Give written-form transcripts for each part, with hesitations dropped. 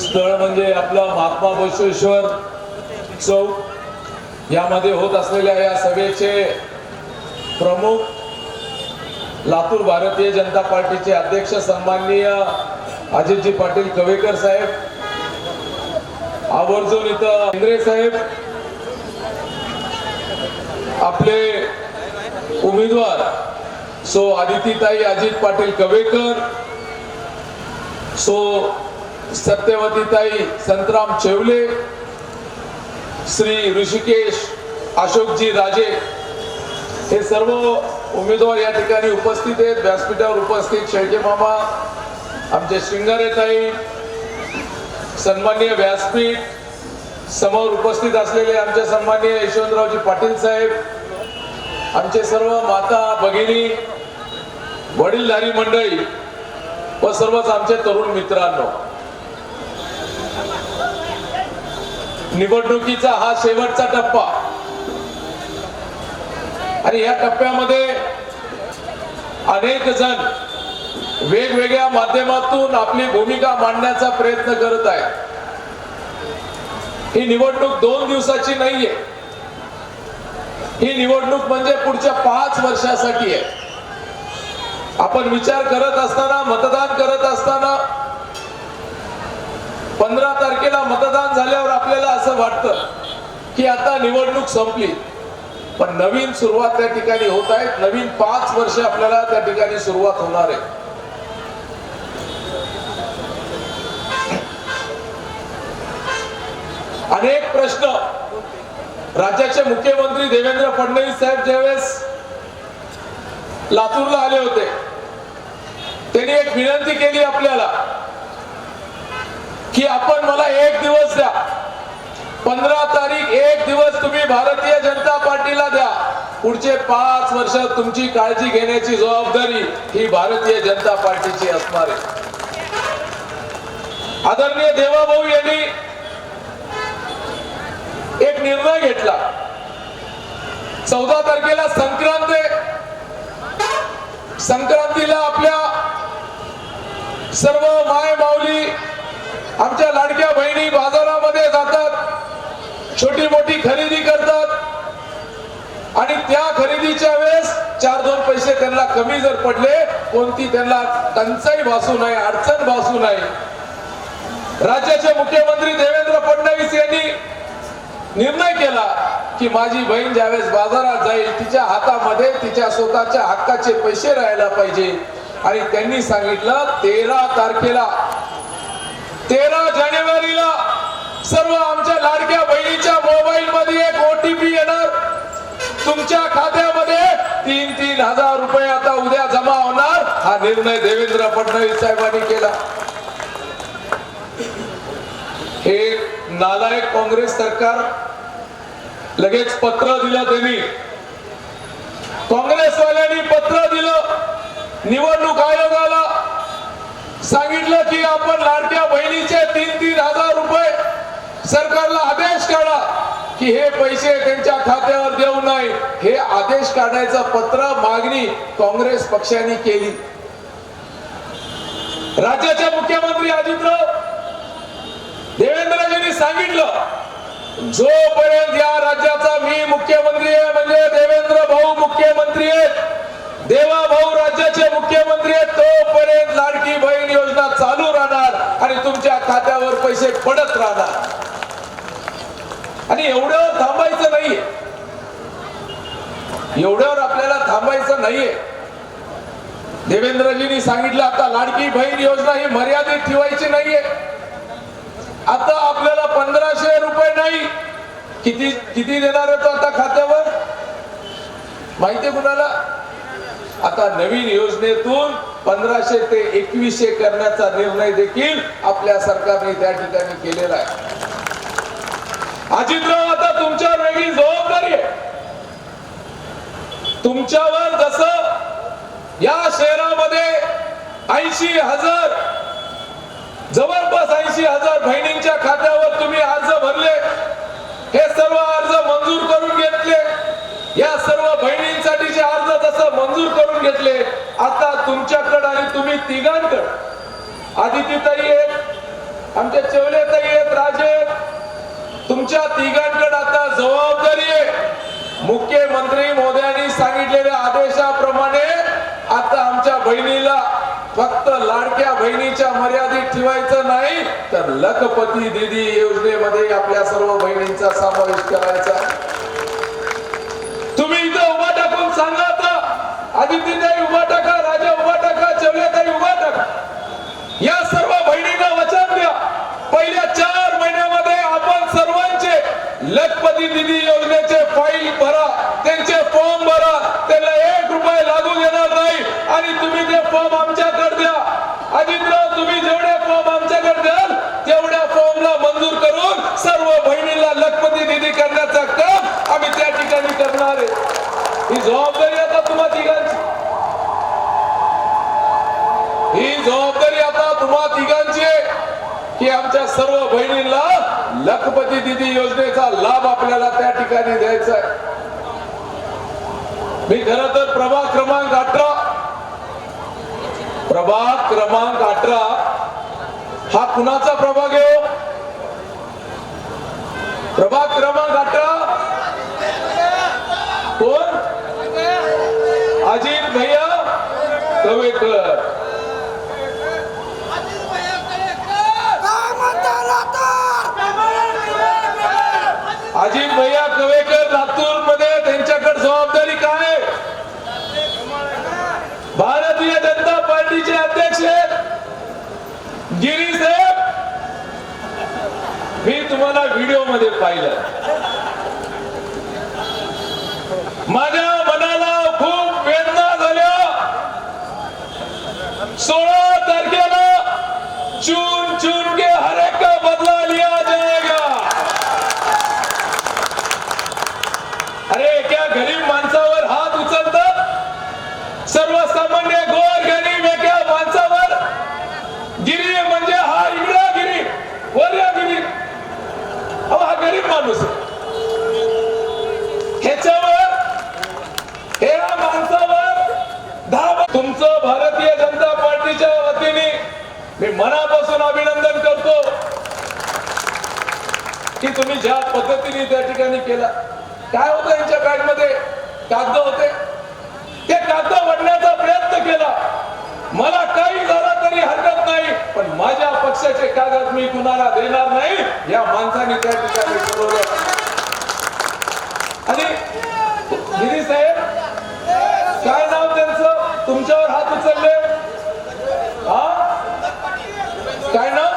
स्थळ म्हणजे आपला महात्मा बसवेश्वर चौक यामध्ये होत असलेल्या या सभेचे प्रमुख लातूर भारतीय जनता पार्टीचे अध्यक्ष सन्माननीय अजितजी पाटील कवेकर साहेब, आवर्जून इथं इंद्रे साहेब, आपले उमेदवार सो आदितीताई अजित पाटील कवेकर, सो सत्यवतीताई संतराम चेवले, श्री ऋषिकेश अशोकजी राजे, हे सर्व उमेदवार या ठिकाणी उपस्थित आहेत। व्यासपीठावर उपस्थित शेळके मामा, आमचे श्रृंगारेताई, सन्माननीय व्यासपीठ समोर उपस्थित असलेले आमचे सन्माननीय यशवंतरावजी पाटील साहेब, आमचे सर्व माता भगिनी, वडीलधारी मंडळी व सर्वच आमचे तरुण मित्रांनो, निवडणुकीचा हा शेवटचा टप्पा आणि या टप्प्यामध्ये अनेक जण वेगवेगळ्या माध्यमातून आपली भूमिका मांडण्याचा प्रयत्न करत आहेत। ही निवडणूक 2 दिवसाची नाहीये, ही निवडणूक म्हणजे पुढच्या 5 वर्षासाठी आहे। आपण विचार करत असताना, मतदान करत असताना 15 तारखेला मतदान झाल्यावर आपल्याला असं वाटतं की आता निवडणूक संपली, पण नवीन सुरुवात त्या ठिकाणी होत आहे। नवीन 5 वर्ष आपल्याला त्या ठिकाणी सुरुवात होणार आहे। अनेक प्रश्न राज्याचे मुख्यमंत्री देवेंद्र फडणवीस साहेब ज्यावेळेस लातूरला आले होते, त्यांनी एक विनंती केली आपल्याला की आपण मला 1 दिवस द्या, 15 तारीख 1 दिवस तुम्ही भारतीय जनता पार्टीला द्या, पुढचे 5 वर्ष तुमची काळजी घेण्याची जबाबदारी ही भारतीय जनता पार्टीची असणार आहे। आदरणीय देवाभाऊ यांनी एक निर्णय घेतला। 14 तारखेला संक्रांत आहे, संक्रांतीला आपल्या सर्व माय माऊली, आमच्या लाडक्या बहिणी बाजारामध्ये जातात, छोटी मोठी खरेदी करतात आणि त्या खरेदीच्या वेळेस 4-2 पैसे त्यांना कमी जर पडले, कोणती त्यांना टंचाई भासू नये, अडचण भासू नये, राज्याचे मुख्यमंत्री देवेंद्र फडणवीस यांनी निर्णय केला की माझी बहीण ज्यावेळेस बाजारात जाईल, तिच्या हातामध्ये तिच्या स्वतःच्या हक्काचे पैसे राहायला पाहिजे। आणि त्यांनी सांगितलं 13 तारखेला 13 जानेवारीला सर्व आमच्या लाडक्या बहिणीच्या मोबाईल मध्ये एक OTP येणार, तुमच्या खात्यामध्ये 3-3 हजार रुपये आता उद्या जमा होणार। हा निर्णय देवेंद्र फडणवीस साहेबांनी केला। हे नालायक काँग्रेस सरकार लगेच पत्र दिलं, त्यांनी काँग्रेसवाल्यांनी पत्र दिलं निवडणूक आयोगाला, सांगितलं की आपण लाडक्या बहिणीचे 3-3 हजार रुपये सरकारला आदेश काढा की हे पैसे त्यांच्या खात्यावर देऊ नये। हे आदेश काढायचं पत्र मागणी काँग्रेस पक्षाने केली। राज्याचे मुख्यमंत्री अजितराव देवेंद्रजींनी सांगितलं जोपर्यंत या राज्याचा मी मुख्यमंत्री आहे, म्हणजे देवेंद्र भाऊ मुख्यमंत्री आहेत, देवा भाऊ राज्याचे मुख्यमंत्री आहेत, तोपर्यंत लाडकी बहीण योजना चालू राहणार आणि तुमच्या खात्यावर पैसे पडत राहणार। आणि एवढ्यावर थांबायचं नाहीये, एवढ्यावर आपल्याला थांबायचं नाहीये। देवेंद्रजींनी सांगितलं आता लाडकी बहीण योजना ही मर्यादित ठेवायची नाहीये। आता आपल्याला 1500 रुपये नाही, किती देणार आहे तो आता खात्यावर माहितीये कुणाला? आता नवीन योजनेतून 1500 ते 2100 करण्याचा निर्णय देखील आपल्या सरकारने त्या ठिकाणी केलेला आहे। अजितराव आता तुमच्यावर वेगळी जबाबदारी आहे। तुमच्यावर जसं या शहरामध्ये 80,000 जवळपास 80,000 बहिणींच्या खात्यावर तुम्ही अर्ज भरले, हे सर्व अर्ज मंजूर करून घेतले, या सर्व बहिणींसाठीचे अर्ज जसं मंजूर करून घेतले, आता तुमच्याकडे आणि तुम्ही तिघांकडे आदितीताई आहेत, आमच्या चेवलेताई आहेत, राजे आहेत. तुमच्या तिघांकडे आता जबाबदारी आहे. मुख्यमंत्री मोदयांनी सांगितलेल्या आदेशाप्रमाणे आता आमच्या बहिणीला फक्त लाडक्या बहिणीच्या मर्यादित ठेवायचं नाही, तर लखपती दीदी योजनेमध्ये आपल्या सर्व बहिणींचा समावेश करायचा. तुम्ही इथं उभा टाकून सांगा, आता आदित्यताई उभा टाका, राजा उभा टाका, चवलेताई उभा टाका. या सर्व बहिणींना वचन द्या, पहिल्या 4 महिन्यामध्ये आपण सर्वांचे लखपती दीदी योजनेचे फाईल भरा, त्यांचे फॉर्म भरा. त्याला 1 रुपया लागू देणार नाही. आणि तुम्ही ते फॉर्म आमच्याकडे द्या. अजितराव, तुम्ही जेवढे फॉर्म आमच्याकडे द्याल तेवढ्या फॉर्मला मंजूर करून सर्व बहिणींना लखपती दीदी करण्याचं काम आम्ही त्या ठिकाणी करणार आहे. ही जबाबदारी आता तुम्हा तिघांची, ही जबाबदारी आता तुम्हा तिघांची आहे की आमच्या सर्व बहिणींना लखपती दीदी योजनेचा लाभ आपल्याला त्या ठिकाणी द्यायचा आहे. मी खरं तर प्रभाग क्रमांक 18 हा कुणाचा प्रभाग आहे? प्रभाग क्रमांक 18 कोण? अजित भैया कवेकर. अजित भैया कवेकर लातूर मध्ये, त्यांच्याकडे जबाबदारी काय? भारतीय जनता पार्टीचे अध्यक्ष गिरी साहेब. मी तुम्हाला व्हिडिओ मध्ये पाहिलं, माझ्या मनाला खूप वेदना झाल्या. 16 तारखेला चुन चुन के हर एक का बदला लिया जाएगा. अरे क्या गरीब माणसावर हात उचलतात, सर्वसामान्य गोरगरीब एका माणसावर गिरी म्हणजे हा इंगळा गिरी, वर्या गिरी. हा गरीब माणूस ह्याच्यावर, ह्या माणसावर तुमचं भारतीय जनता पार्टीच्या वतीने मी मनापासून अभिनंदन करतो की तुम्ही ज्या पद्धतीने त्या ठिकाणी केला. काय होतं यांच्या बॅग मध्ये? कागद होते. ते कागद वडण्याचा प्रयत्न केला. मला काही झालं तरी हरकत नाही, पण माझ्या पक्षाचे कागद मी कुणाला देणार नाही, या माणसाने त्या ठिकाणी ठरवलं. आणि गिरी साहेब, काय नाव त्यांचं? तुमच्यावर हात उचलले. हा, काय नाव?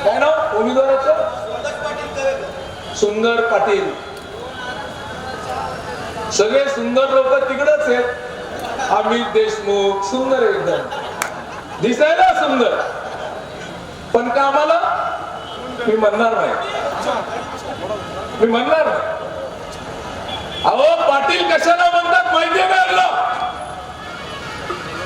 काय नाव उमेदवाराचं? सुंदर पाटील. सगळे सुंदर लोक तिकडेच आहेत. अमित देशमुख सुंदर, एकदम दिसायला सुंदर, पण कामाला मी म्हणणार नाही, मी म्हणणार नाही. अहो, पाटील कशाला म्हणतात माहितीये का?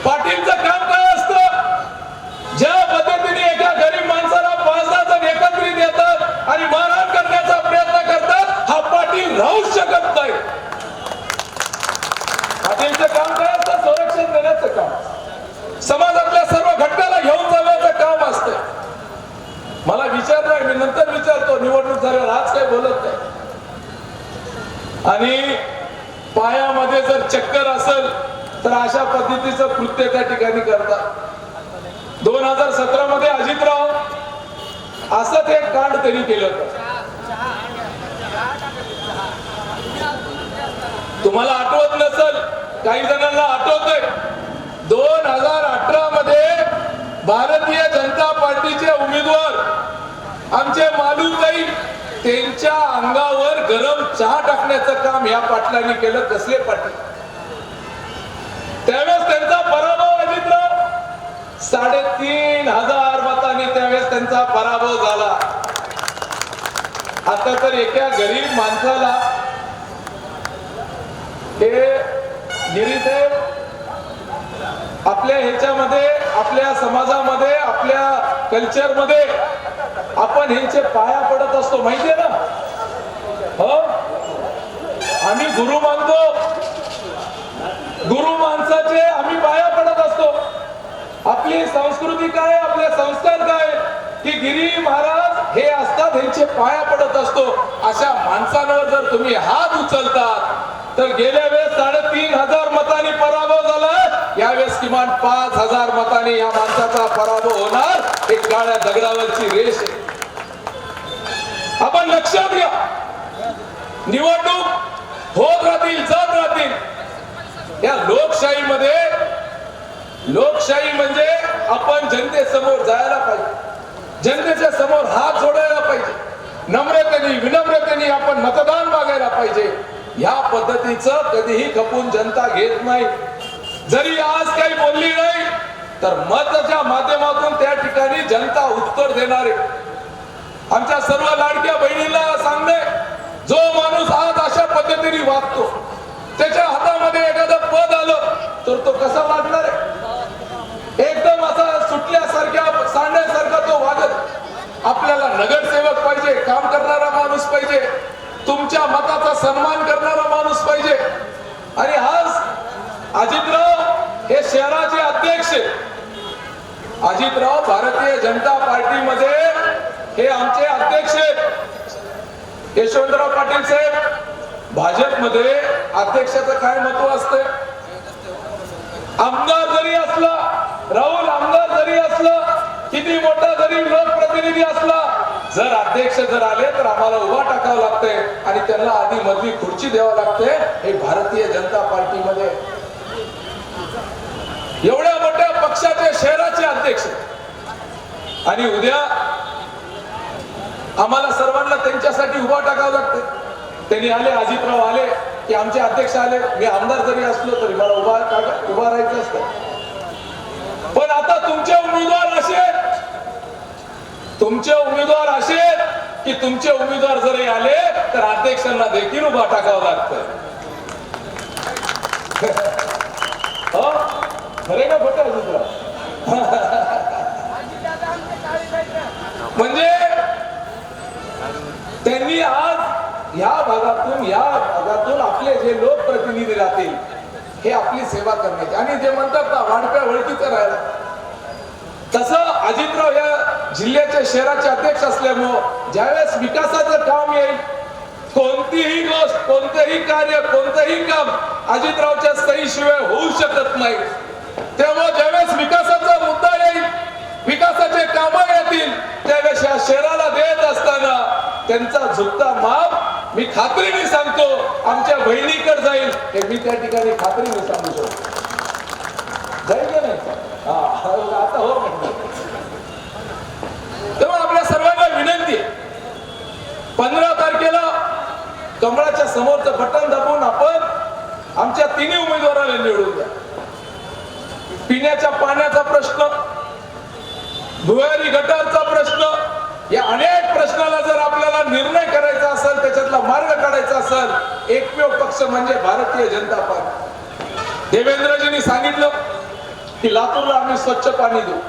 पाटीलचं काम काय असतं? ज्या पद्धतीने एका गरीब माणसाला 5-10 जण एकत्रित येतात आणि मारहाण करण्याचा प्रयत्न करतात, हा पाटील राहूच शकत नाही. पाटीलचं काम काय असतं? संरक्षण देण्याचं काम, समाजातल्या सर्व घटकाला घेऊन जाण्याचं काम असतं. मला विचारलंय, मी नंतर विचारतो, निवडणूक झाल्यावर आज काही बोलत नाही. आणि पायामध्ये जर चक्कर असेल तर अशा पद्धतीचं कृत्य त्या ठिकाणी करतात. 2017 मध्ये अजितराव असंच एक कांड त्यांनी केलं होतं. तुम्हाला आठवत नसेल, काही जणांना आठवतंय. 2018 मध्ये भारतीय जनता पार्टीचे उमेदवार आमचे मालूताई, त्यांच्या अंगावर गरम चहा टाकण्याचं काम या पाटलांनी केलं. कसले पाटील? त्यावेळेस त्यांचा पराभव अजितराव 3500 मतांनी त्यावेळेस त्यांचा पराभव झाला. आता तर एका गरीब माणसाला हे गिरी साहेब आपल्या ह्याच्यामध्ये, आपल्या समाजामध्ये, आपल्या कल्चर मध्ये आपण ह्यांचे पाया पडत असतो, माहितीये ना? हो, आम्ही गुरु मानतो, गुरु माणसाचे आम्ही पाया पडत असतो. आपल्या आपली संस्कृती काय, आपले संस्कार काय, की गिरी महाराज हे असतात, यांचे पाया पडत असतो. अशा माणसांवर जर तुम्ही हात उचलतात तर गेल्या वेळेस 3,500 मतांनी पराभव झाला, यावेळेस किमान 5,000 मतांनी या माणसाचा पराभव होणार. एक काळ्या दगडावरची रेष आहे. आपण लक्षात घ्या, निवडणूक होत राहतील, जात राहतील. या लोकशाहीमध्ये, लोकशाही म्हणजे आपण जनतेसमोर जायला पाहिजे, जनतेच्या समोर हात जोडायला पाहिजे, नम्रतेने विनम्रतेने आपण मतदान मागायला पाहिजे. या पद्धतीचं कधीही खपून जनता घेत नाही. जरी आज काही बोलली नाही तर मताच्या माध्यमातून त्या ठिकाणी जनता उत्तर देणार आहे. आमच्या सर्व लाडक्या बहिणीला सांगणे, जो माणूस आज अशा पद्धतीने वागतो, त्याच्या हातामध्ये एखादं पद आलं तर तो कसा वागणार आहे? एकदम असा सुटल्यासारख्या सांडण्यासारखा तो वागत. आपल्याला नगरसेवक पाहिजे, काम करणारा माणूस पाहिजे, तुमच्या मताचा सन्मान करणारा माणूस पाहिजे. आणि आज अजितराव हे शहराचे अध्यक्ष, अजितराव भारतीय जनता पार्टीमध्ये हे आमचे अध्यक्ष यशवंतराव पाटील साहेब. भाजपमध्ये अध्यक्षाचं काय महत्व असतं? आमदार जरी असला, राहुल आमदार जरी असला, किती मोठा जरी लोकप्रतिनिधी असला, जर अध्यक्ष जर आले तर आम्हाला उभा टाकावं लागतंय आणि त्यांना आधी मधली खुर्ची द्यावं लागते. हे भारतीय जनता पार्टीमध्ये एवढ्या मोठ्या पक्षाचे शहराचे अध्यक्ष, आणि उद्या आम्हाला सर्वांना त्यांच्यासाठी उभा टाकावं लागतं. त्यांनी आले, अजितराव आले की आमचे अध्यक्ष आले, मी आमदार जरी असलो तरी मला उभा राहायचं असतं. पण आता तुमचे उमेदवार असे की तुमचे उमेदवार जरी आले तर अध्यक्षांना देखील उभा टाकावं लागतं. खरे का खोटं अजितराव? म्हणजे त्यांनी आज या भागातून आपले जे लोकप्रतिनिधी राहतील हे आपली सेवा करण्याचे, आणि जे म्हणतात ना वाढप्या वळखीचं राहायला, तसं अजितराव या जिल्ह्याचे शहराचे अध्यक्ष असल्यामुळं ज्यावेळेस विकासाचं काम येईल, कोणतीही गोष्ट, कोणतेही कार्य, कोणतेही काम अजितरावच्या सहीशिवाय होऊ शकत नाही. तेव्हा ज्यावेळेस विकासाचा मुद्दा येईल, विकासाचे काम येतील, त्यावेळेस या शहराला देत असताना त्यांचा झुकता माप मी खात्रीने सांगतो आमच्या बहिणीकडे जाईल. हे मी त्या ठिकाणी खात्रीने सांगू शकतो. जाईल का नाही? आता हो म्हणतो. तेव्हा आपल्या सर्वांना विनंती आहे, 15 तारखेला कमळाच्या समोरचं बटन दाबून आपण आमच्या तिन्ही उमेदवारांना निवडून द्या. पिण्याच्या पाण्याचा प्रश्न, भुयारी गटारचा प्रश्न, या अनेक प्रश्नाला जर आपल्याला निर्णय करायचा असेल, त्याच्यातला मार्ग काढायचा असेल, एकमेव पक्ष म्हणजे भारतीय जनता पार्टी. देवेंद्रजींनी सांगितलं की लातूरला आम्ही स्वच्छ पाणी देऊ.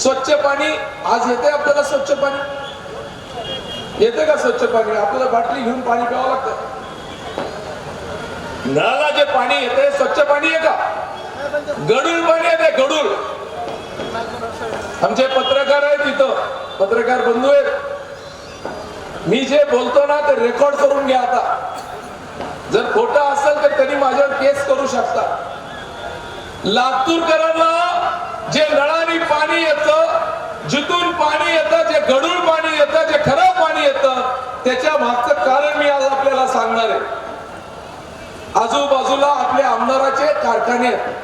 स्वच्छ पाणी आज येते आपल्याला? स्वच्छ पाणी येते का? स्वच्छ पाणी आपल्याला बाटली घेऊन पाणी प्यावं लागतं. नळाला जे पाणी येते स्वच्छ पाणी आहे का? गडूळ पाणी येते, गडूळ. आमचे पत्रकार आहेत तिथं, पत्रकार बंधू आहेत, मी जे बोलतो ना ते रेकॉर्ड करून घ्या. आता जर खोटं असेल तर त्यांनी माझ्यावर केस करू शकतात. लातूरकरांना जे नळाने पाणी येतं, जिथून पाणी येतं, जे गढूळ पाणी येतं, जे खराब पाणी येतं, त्याच्या मागचं कारण मी आज आपल्याला सांगणार आहे. आजूबाजूला आपल्या आमदाराचे कारखाने आहेत,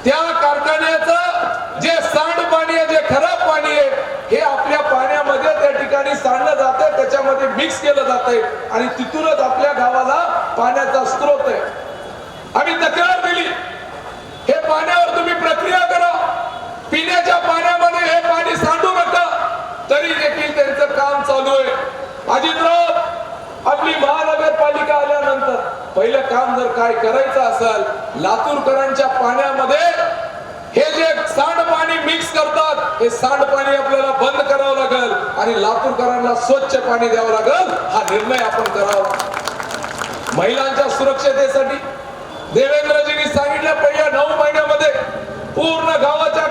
त्या कारखान्याचं जे सांडपाणी आहे, जे खराब पाणी आहे, हे आपल्या पाण्यामध्ये त्या ठिकाणी सांडलं जातंय, त्याच्यामध्ये मिक्स केलं जातंय आणि तिथूनच आपल्या गावाला पाण्याचा स्रोत आहे. आम्ही तक्रार दिली, हे पाण्यावर तुम्ही प्रक्रिया करा, पिण्याच्या पाण्यामध्ये हे पाणी सांडू नका. तरी देखील त्यांचं काम चालू आहे. अजितराव, आपली महानगरपालिका आल्यानंतर पहिलं काम जर काय करायचं असेल, लातूरकरांच्या पाण्यामध्ये हे जे सांडपाणी मिक्स करतात, हे सांडपाणी आपल्याला बंद करावं लागेल आणि लातूरकरांना स्वच्छ पाणी द्यावं लागेल. हा निर्णय आपण करावा. महिलांच्या सुरक्षतेसाठी देवेंद्रजींनी सांगितलं, पहिल्या 9 महिन्यामध्ये पूर्ण गावाच्या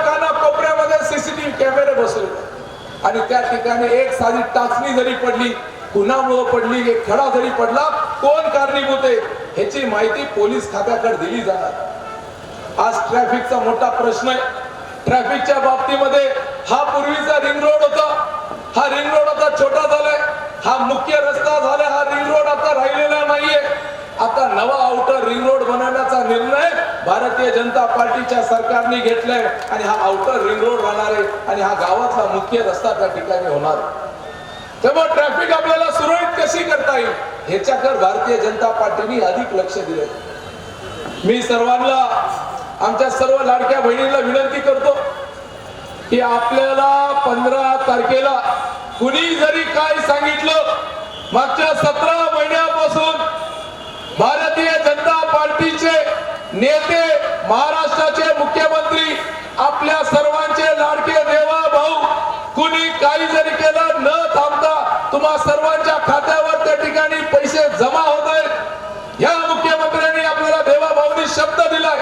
आणि त्या ठिकाणी एक साधी टाचणी जरी पडली, कुणामुळे पडली, एक खडा जरी पडला, कोण कारणीभूत आहे ह्याची माहिती पोलीस खात्याकडे दिली जाणार। आज ट्रॅफिकचा मोठा प्रश्न आहे। ट्रॅफिकच्या बाबतीमध्ये हा पूर्वीचा रिंग रोड होता, हा रिंग रोड आता छोटा झालाय, हा मुख्य रस्ता झालाय, हा रिंग रोड आता राहिलेला नाहीये। आता नवा आउटर रिंग रोड बनवण्याचा निर्णय भारतीय जनता पार्टीच्या सरकारने घेतलाय आणि हा आउटर रिंग रोड राहणार आहे आणि हा गावातला मुख्य रस्ता त्या ठिकाणी होणार आहे। तेव्हा ट्रॅफिक आपल्याला सुरळीत कशी करता येईल ह्याच्याकडे भारतीय जनता पार्टीने अधिक लक्ष दिले। मी सर्वांना, आमच्या सर्व लाडक्या बहिणींना विनंती करतो की आपल्याला 15 तारखेला कुणी जरी काय सांगितलं, मागच्या 17 महिन्यापासून भारतीय जनता पार्टीचे नेते, महाराष्ट्राचे मुख्यमंत्री, आपल्या सर्वांचे लाडके देवा भाऊ, कुणी काही जरी केलं न थांबता तुम्हा सर्वांच्या खात्यावर त्या ठिकाणी पैसे जमा होत आहेत। या मुख्यमंत्र्यांनी आपल्याला देवा भाऊनी शब्द दिलाय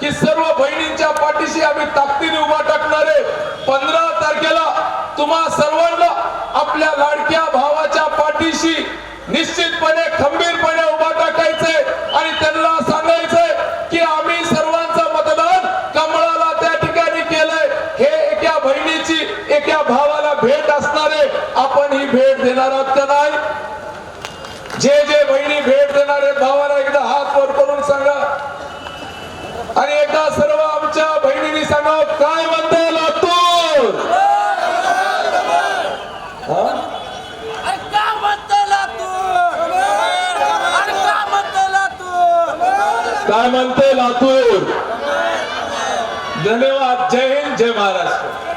की सर्व बहिणींच्या पाठीशी आम्ही ताकदीने उभा टाकणार आहे। 15 तारखेला तुम्हा सर्वांना आपल्या लाडक्या भावाच्या पाठीशी निश्चितपणे खंबीरपणे उभा टाकायचंय आणि त्यांना सांगायचंय की आम्ही सर्वांचं मतदान कमळाला त्या ठिकाणी केलंय। हे एका बहिणीची, एका भावाला भेट असणार आहे। आपण ही भेट देणार आहात का नाही? जे बहिणी भेट देणार आहेत भावाला एकदा हात वर करून सांगा आणि एकदा सर्व आमच्या बहिणींनी सांगा, काय म्हणते लातूर? काय म्हणते लातूर? धन्यवाद। जय हिंद, जय महाराष्ट्र।